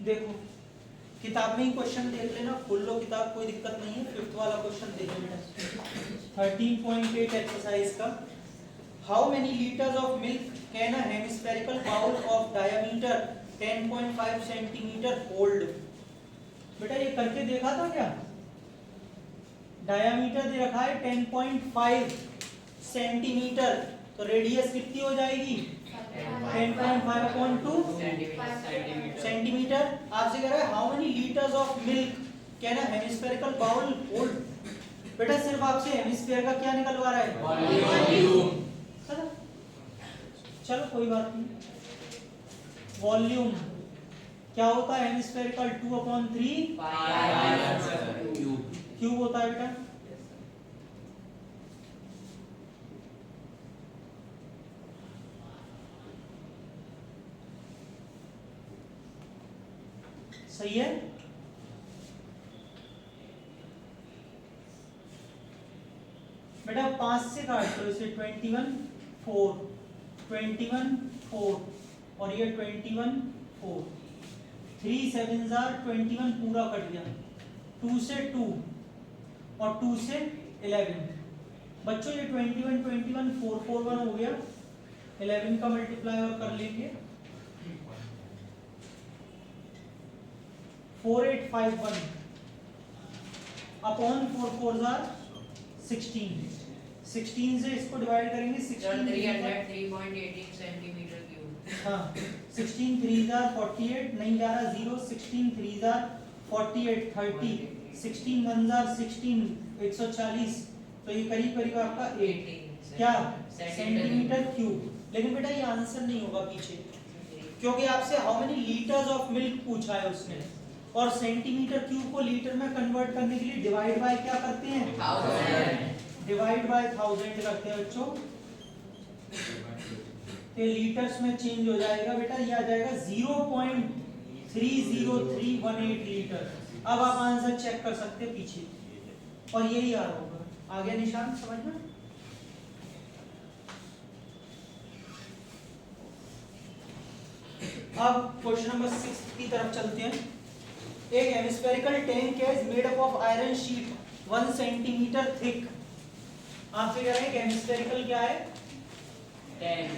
देखो किताब में ही क्वेश्चन देख लेना, खोल लो किताब, कोई दिक्कत नहीं है। फिफ्थ वाला क्वेश्चन देख लेना 13.8 एक्सरसाइज का। How many litres of milk can a hemispherical bowl of diameter 10.5 centimetre hold. बेटा ये करके देखा था क्या? डायमीटर दे रखा है 10.5 सेंटीमीटर, तो रेडियस कितनी हो जाएगी? 10.5/2 सेंटीमीटर। आपसे कह रहा है how many litres of milk can a hemispherical bowl hold. बेटा सिर्फ आपसे हेमिस्फीयर का क्या निकलवा रहा है? वॉल्यूम। चलो कोई बात नहीं। वॉल्यूम क्या होता है? हेमिस्फेरिकल 2/3 क्यूब होता है बेटा। सही है। बेटा 5 से काट दो इसे, 21 4 21 4 और ये 21 4, 3 7 21 पूरा कट गया। 2 से 2 और 2 से 11। बच्चों ये 21 21 4 4 1 हो गया। 11 का मल्टीप्लाई और कर लेंगे 4851 अपॉन 4 4 16। 16 से इसको डिवाइड करेंगे 16 303.18 सेंटीमीटर क्यूब। हाँ 16 3 48 नहीं जा रहा 0, 16 3 48 30, 16 1 16 140, तो ये करीब करीब आपका 8 क्या सेंटीमीटर क्यूब। लेकिन बेटा ये आंसर नहीं होगा पीछे, क्योंकि आपसे how many litres of milk पूछा है उसने, और सेंटीमीटर क्यूब को लीटर में कन्वर्ट करने के लिए डिवाइड बाय क्या करते हैं? 1000। डिवाइड बाय 1000 करते हैं बच्चों, तो लीटर्स में चेंज हो जाएगा बेटा, ये आ जाएगा 0.30318 लीटर। अब आप आंसर चेक कर सकते हैं पीछे, और यही आ रहा होगा। आ गया निशान समझ में? अब क्वेश्चन नंबर 6 की तरफ चलते हैं। एक हेमिस्फेरिकल टैंक है made up of iron sheet 1 centimetre thick. आपसे कह रहे हैं कि हेमिस्फेरिकल क्या है? टैंक।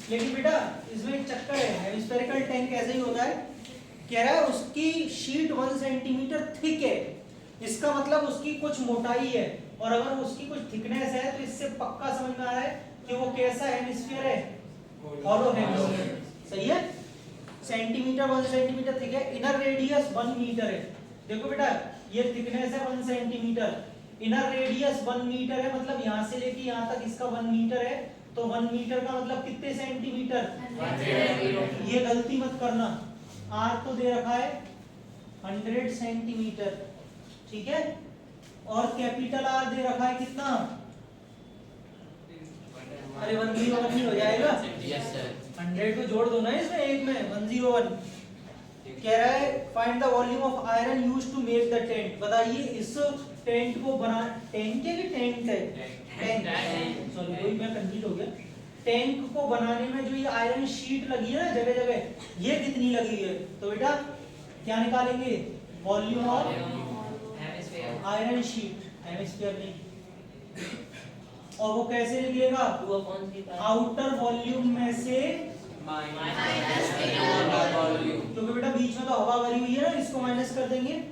लेकिन बेटा इसमें एक चक्कर है, हेमिस्फेरिकल टैंक ऐसे ही होता है। कह रहा है उसकी शीट 1 सेंटीमीटर थिक है, इसका मतलब उसकी कुछ मोटाई है, और अगर उसकी कुछ थिकनेस है तो इससे पक्का समझ में आ रहा है कि वो कैसा हेमिस्फीयर है? Hollow hemisphere. सही है। सेंटीमीटर 1 सेंटीमीटर थिक है, इनर रेडियस 1 मीटर है। देखो बेटा ये थिकनेस है 1 सेंटीमीटर, इनर रेडियस 1 मीटर है, मतलब यहां से लेके यहां तक इसका 1 मीटर है, तो 1 मीटर का मतलब कितने सेंटीमीटर? ये गलती मत करना, आर तो दे रखा है 100 सेंटीमीटर, ठीक है, और कैपिटल आर दे रखा है कितना? अरे 101 ही हो जाएगा। Yes sir. 100 को जोड़ दो ना इसमें, एक में 101। कह रहा है find the volume of iron used to make the tent. बताइए इस टेंट को बना, टेंट है कि टेंट है? टेंट, सॉरी वही मैं कंफ्यूज हो गया। टैंक को बनाने में जो ये आयरन शीट लगी है ना जगह जगह, ये कितनी लगी है? तो बेटा क्या निकालेंगे? Volume of iron sheet, hemisphere नहीं। और वो कैसे निकलेगा? आउटर वॉल्यूम में से क्योंकि बेटा बीच में तो हवा भरी हुई है ना, इसको माइनस कर देंगे,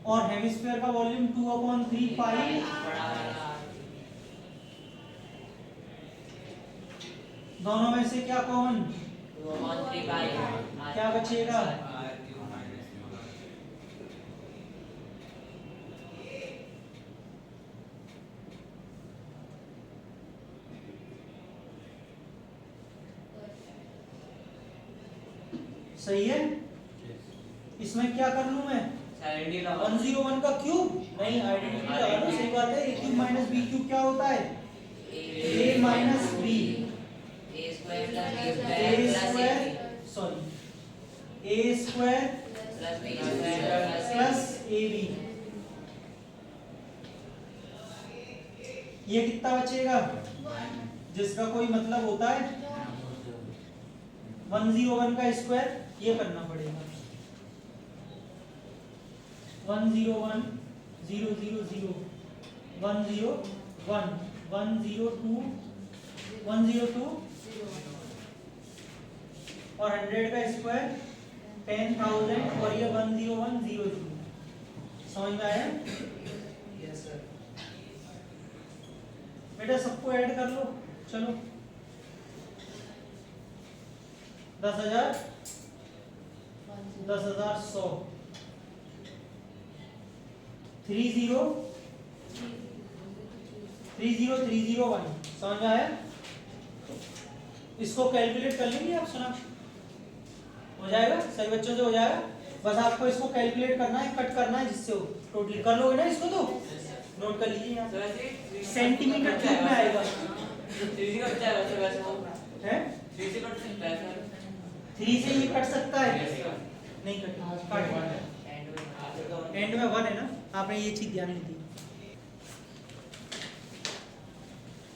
और हेमिस्फीयर का वॉल्यूम 2/3 पाई, दोनों में से क्या कॉमन? क्या बचेगा? सही है। इसमें क्या कर लूं मैं? 101 का क्यूब नहीं, आइडेंटिटी लगा लो, सही बात है। a cube minus b cube क्या होता है? a minus b, a square plus ab। ये कितना बचेगा? जिसका कोई मतलब होता है 101 का स्क्वायर, ये करना पड़ेगा 101 000 101 102 102 और 100 का स्क्वायर 10,000 और ये 10100 समझ में आया? Yes sir. बेटा सबको ऐड कर लो चलो 10,000 10,100 30301 समझ में आया? इसको कैलकुलेट कर लेंगे आप सुना हो जाएगा सही बच्चों से हो जाएगा बस आपको इसको कैलकुलेट करना है कट करना है जिससे हो टोटल कर लोगे ना इसको तो नोट कर लीजिए यहाँ सेंटीमीटर क्यूब में आएगा है 3 से ये कट सकता है नहीं कट एंड में 1 है ना आपने ये चीज ध्यान नहीं दी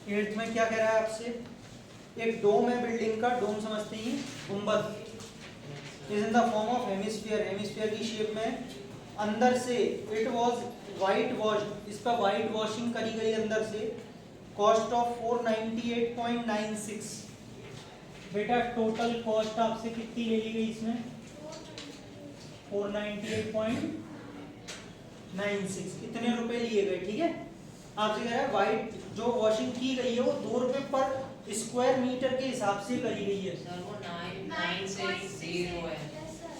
8th में क्या कह रहा है आपसे एक डोम है बिल्डिंग का डोम समझते ही गुंबद is in the form of hemisphere hemisphere की शेप में अंदर से इट वाज वाइट वॉश इस पर वाइट वॉशिंग करी गई अंदर से कॉस्ट ऑफ 498.96 बेटा टोटल कॉस्ट आपसे कितनी ले ली गई इसमें 498.96 इतने रुपए लिए गए ठीक है आपसे कह रहा है वाइट जो वॉशिंग की गई है वो 2 रुपए पर स्क्वायर मीटर के हिसाब से करी गई है सर वो 9.960 है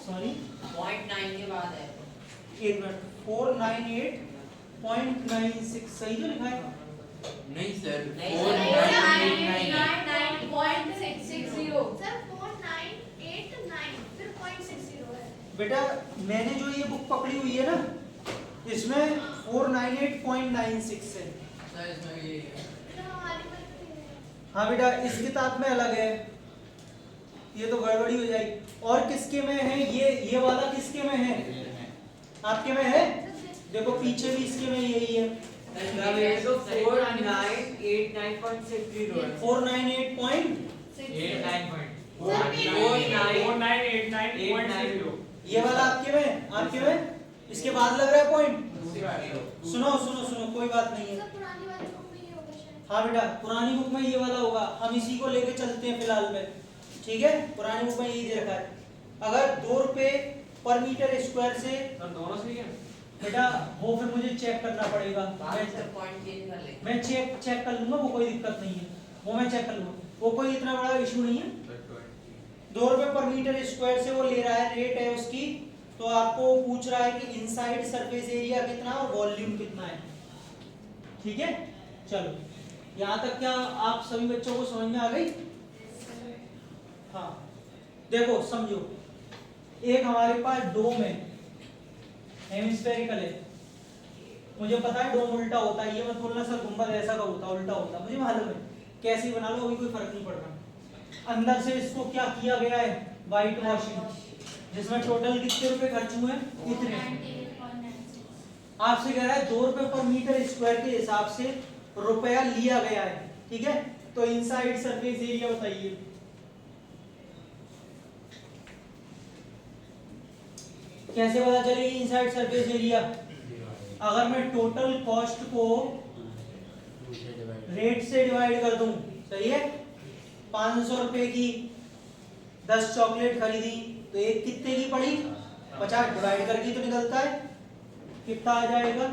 सॉरी 0.9 के बाद है एक मिनट 498.96 सही तो लिखा है नहीं सर नहीं, 99.660 सर 4989 फिर 0.60 है बेटा मैंने जो ये बुक पकड़ी हुई है ना इसमें 498.96 है सर इसमें ये तो हमारी बनती है हाँ बेटा इस किताब में अलग है ये तो गड़बड़ी हो जाएगी और किसके में है ये वाला किसके में है आपके में है देखो पीछे भी इसके में यही है 498.89.60 ये वाला आपके में इसके बाद लग रहा है पॉइंट सुनो कोई बात नहीं है सर पुरानी वाली बुक में ये होगा शायद हाँ बेटा पुरानी बुक में ये वाला होगा हम इसी को लेके चलते हैं फिलहाल में ठीक है पुरानी बुक में यही दे रखा है अगर 2 रुपए पर मीटर स्क्वायर से दोनों सही है बेटा वो फिर मुझे चेक करना पड़ेगा पॉइंट चेंज कर ले मैं चेक कर लूंगा वो कोई दिक्कत नहीं है वो मैं चेक कर लूंगा वो कोई इतना बड़ा इशू नहीं है 2 रुपए पर मीटर स्क्वायर से वो ले रहा है रेट है उसकी तो आपको पूछ रहा है कि इनसाइड सरफेस एरिया कितना और वॉल्यूम कितना है ठीक है चलो यहाँ तक क्या आप सभी बच्चों को समझ में आ गई हाँ देखो समझो एक हमारे पास डोम है हेमिस्फेरिकल है मुझे पता है डोम उल्टा होता है ये मत बोलना सर गुंबद ऐसा का होता उल्टा होता मुझे मालूम है कैसे बना लो अभी कोई फर्क नहीं पड़ रहा अंदर से इसको क्या किया गया है वाइट वॉशिंग जिसमें टोटल कितने रुपए खर्च हुए हैं इतने आपसे कह रहा है 2 रुपए पर मीटर स्क्वायर के हिसाब से रुपया लिया गया है ठीक है तो इनसाइड सरफेस एरिया बताइए कैसे पता चलेगी इनसाइड सरफेस एरिया अगर मैं टोटल कॉस्ट को रेट से डिवाइड कर दूं सही है 500 रुपए की 10 चॉकलेट खरीदी तो एक कितने की पड़ी 50 डिवाइड करके तो निकलता है कितना आ जाएगा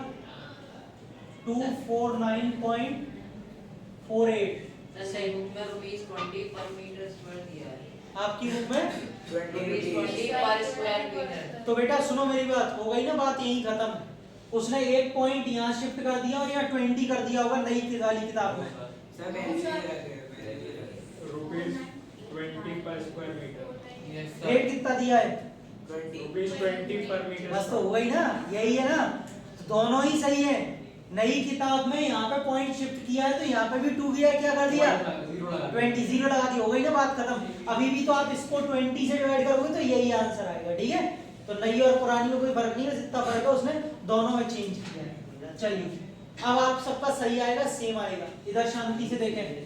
249.48 सर बुक में ₹20 पर मीटर स्क्वायर दिया है आपकी बुक में ₹20 पर स्क्वायर मीटर तो बेटा सुनो मेरी बात हो गई ना बात यही खत्म उसने एक पॉइंट यहाँ शिफ्ट कर दिया और यहाँ 20 कर दिया होगा नई वाली किताब में ₹20 per square meter. Yes rate कितना दिया है ₹20 per meter. बस तो हो गई ना यही है ना तो दोनों ही सही है नई किताब में यहाँ पे पॉइंट शिफ्ट किया है तो यहाँ पे भी 2 गया क्या कर दिया 20 0 लगा दी हो गई ना बात खत्म अभी भी तो आप इसको 20 से डिवाइड करोगे तो यही आंसर आएगा ठीक है तो नई और पुरानी में कोई फर्क नहीं है जितना फर्क है उसने दोनों में चेंज किया है चलिए अब आप सबका सही आएगा सेम आएगा इधर शांति से देखें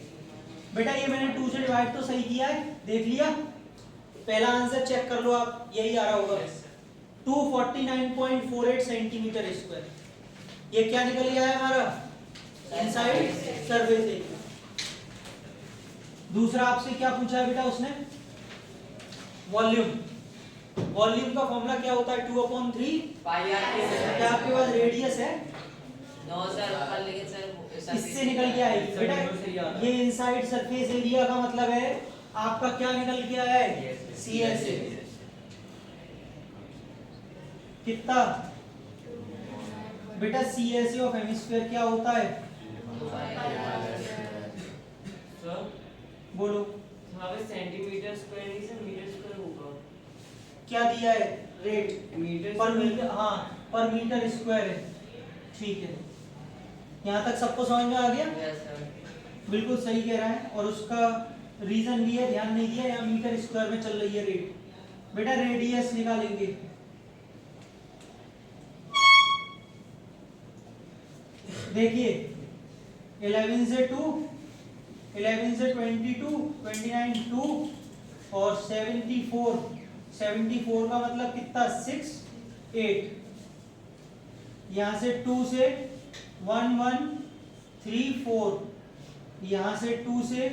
बेटा ये मैंने 2 से डिवाइड तो सही किया है देख लिया पहला आंसर चेक कर लो आप, यही आ रहा होगा 249.48 सेंटीमीटर स्क्वायर। ये क्या निकल गया है हमारा इनसाइड सरफेस एरिया। दूसरा आपसे क्या पूछा है बेटा उसने, वॉल्यूम। वॉल्यूम का फॉर्मूला क्या होता है 2/3। पाई आर के क्या आपके पास रेडियस है, नो सर ऊपर, लेकिन सर इससे निकल के आएगी बेटा। ये इनसाइड सरफेस एरिया का मतलब है आपका क्या निकल के आया है CSA। कितना बेटा CSA ऑफ हेमिस्फीयर क्या होता है, सर बोलो वहाँ पे सेंटीमीटर स्क्वायर नहीं सर मीटर स्क्वायर होगा। क्या दिया है रेट मीटर पर मीटर, हाँ पर मीटर स्क्वायर है, ठीक है। यहाँ तक सबको समझ में आ गया, यस सर। बिल्कुल सही कह रहा है। और उसका रीजन भी है, ध्यान नहीं दिया, यहाँ मीटर स्क्वायर में चल रही है रेट। बेटा रेडियस निकालेंगे, देखिए 11 से 2, 11 से 22, 29 2 और 74, 74 का मतलब कितना 6 8। यहाँ से 2 से 1 1 3 4, यहाँ से 2 से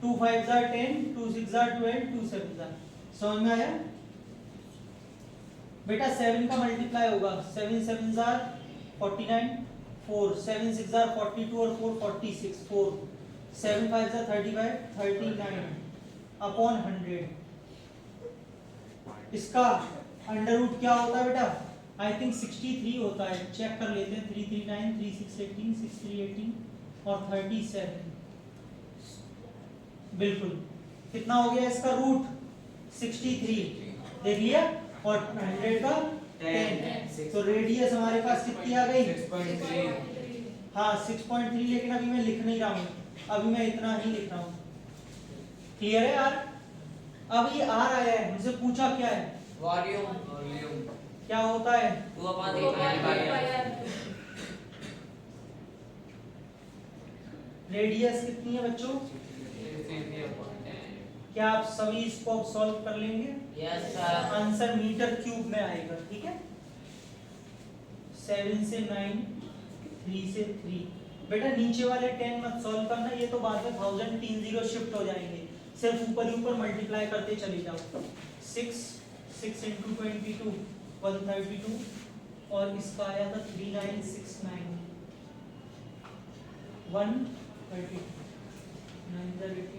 2 5 जार 10, 2 6 जार 12, 2 7 जार। समझ में आया बेटा? 7 का मल्टीप्लाई होगा, 7 7 जार 49, 4 7 6 जार 42 और 4 46, 4 7 5 जार 35, 39 अपॉन 100। इसका अंडर रूट क्या होता है बेटा? आई थिंक 63 होता है, चेक कर लेते हैं। 3 3 9, 3 6 18, 6 3 18 और 37। बिल्कुल कितना हो गया इसका रूट 63, देख लिया। और 100 का 10, तो रेडियस हमारे पास कितनी आ गई? 6.3। हाँ 6.3, लेकिन अभी मैं लिख नहीं रहा हूँ, अभी मैं इतना ही लिख रहा हूँ। क्लियर है यार? अब ये आर आया है, मुझसे पूछा क्या है, वॉल्यूम क्या होता है? 2/3 रेडियस कितनी है बच्चों? क्या आप सभी इसको सॉल्व कर लेंगे? Yes sir. Answer metre cube में आएगा, ठीक है। 7 से 9, 3 से 3। बेटा नीचे वाले 10 मत सॉल्व करना, ये तो बाद में 1000 3 जीरो शिफ्ट हो जाएंगे, सिर्फ ऊपर ही ऊपर मल्टीप्लाई करते चले जाओ। 6 6 into 22 132 और इसका आया था 3969 130 9 18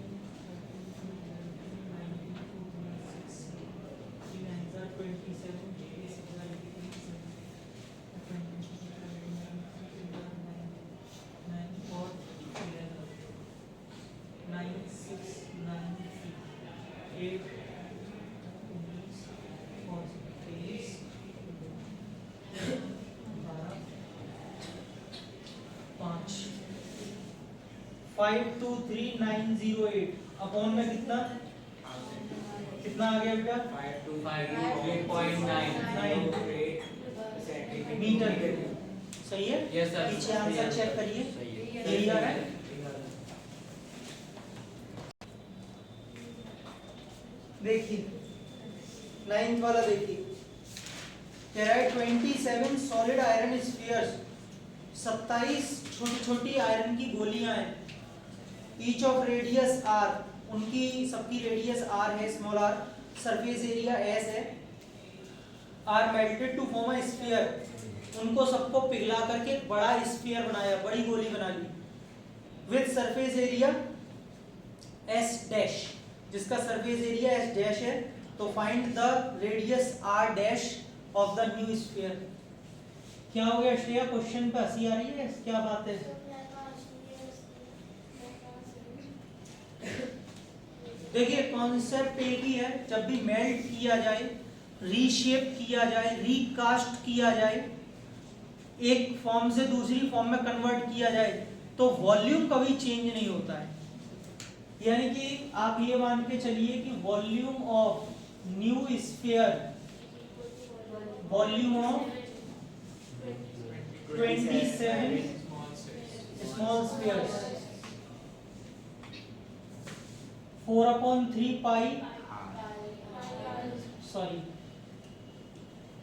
523908 अपॉन में कितना कितना आ गया बेटा? 525.9 मीटर के। सही है? Yes, sir. पीछे आंसर चेक करिए, सही है। यही आ रहा है। देखिए 9th वाला देखिए, कह रहा है 27 सॉलिड आयरन स्फीयर्स, 27 छोटी छोटी आयरन की गोलियां हैं। ईच ऑफ रेडियस आर, उनकी सबकी रेडियस आर है, small r, surface area s है। Are melted to form a sphere, उनको सबको पिघला करके एक बड़ा स्फीयर बनाया, बड़ी गोली बना ली। With surface area s dash, जिसका सरफेस एरिया एस डैश है, तो find the radius are dash of the new sphere. क्या हो गया श्रेया, क्वेश्चन पे हंसी आ रही है, क्या बात है? देखिए कॉन्सेप्ट एक ही है, जब भी मेल्ट किया जाए, रीशेप किया जाए, रीकास्ट किया जाए, एक फॉर्म से दूसरी फॉर्म में कन्वर्ट किया जाए, तो वॉल्यूम कभी चेंज नहीं होता है। यानी कि आप ये मान के चलिए कि volume of new sphere, volume of 27 small spheres 4/3 pi sorry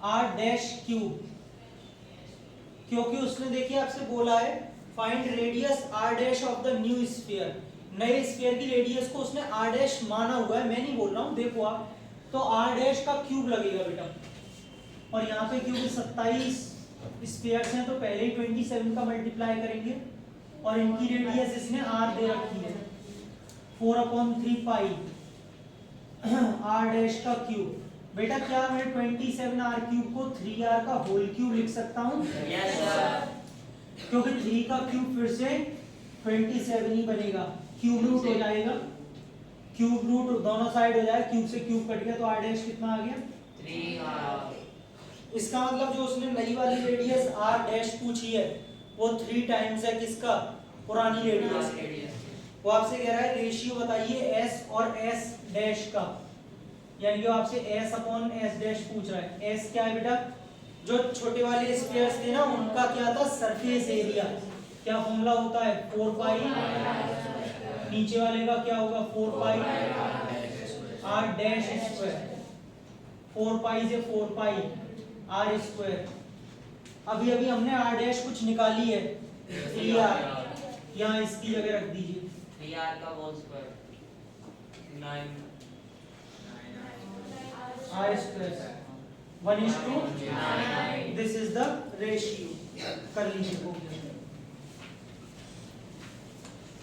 R dash cube, क्योंकि उसने देखिए आपसे बोला है find radius are dash of the new sphere, नए स्फीयर की रेडियस को उसने आर डैश माना हुआ है, मैं नहीं बोल रहा हूँ, देखो आप, तो आर डैश का क्यूब लगेगा बेटा, और यहाँ पे क्योंकि 27 स्फीयर्स हैं तो पहले ही 27 का मल्टीप्लाई करेंगे, और इनकी रेडियस इसने आर दे रखी है 4/3 पाई आर डैश का क्यूब। बेटा क्या मैं 27 आर क्यूब को 3r का होल क्यूब लिख सकता हूँ? Yes sir. क्योंकि 3 का क्यूब फिर से 27 ही बनेगा, क्यूब रूट हो जाएगा, क्यूब रूट दोनों साइड हो जाएगा, क्यूब से क्यूब कट गया तो आर डैश कितना आ गया 3r। इसका मतलब जो उसने नई वाली रेडियस आर डैश पूछी है वो 3 टाइम्स है किसका? पुरानी रेडियस। वो आपसे कह रहा है रेशियो बताइए s और s डैश का, यानी कि वो आपसे s/s डैश पूछ रहा है। s क्या है बेटा? जो छोटे वाले स्फीयर्स थे ना उनका क्या था? Surface area. क्या फॉर्मूला होता है? 4 पाई, नीचे वाले का क्या होगा? 4 पाई r डैश स्क्वायर, 4 पाई से 4 पाई r स्क्वायर। अभी अभी हमने r डैश कुछ निकाली है 3r, यहाँ इसकी जगह रख दीजिए 3r का whole square 9 r square 1:9। This is the ratio. कर लीजिए।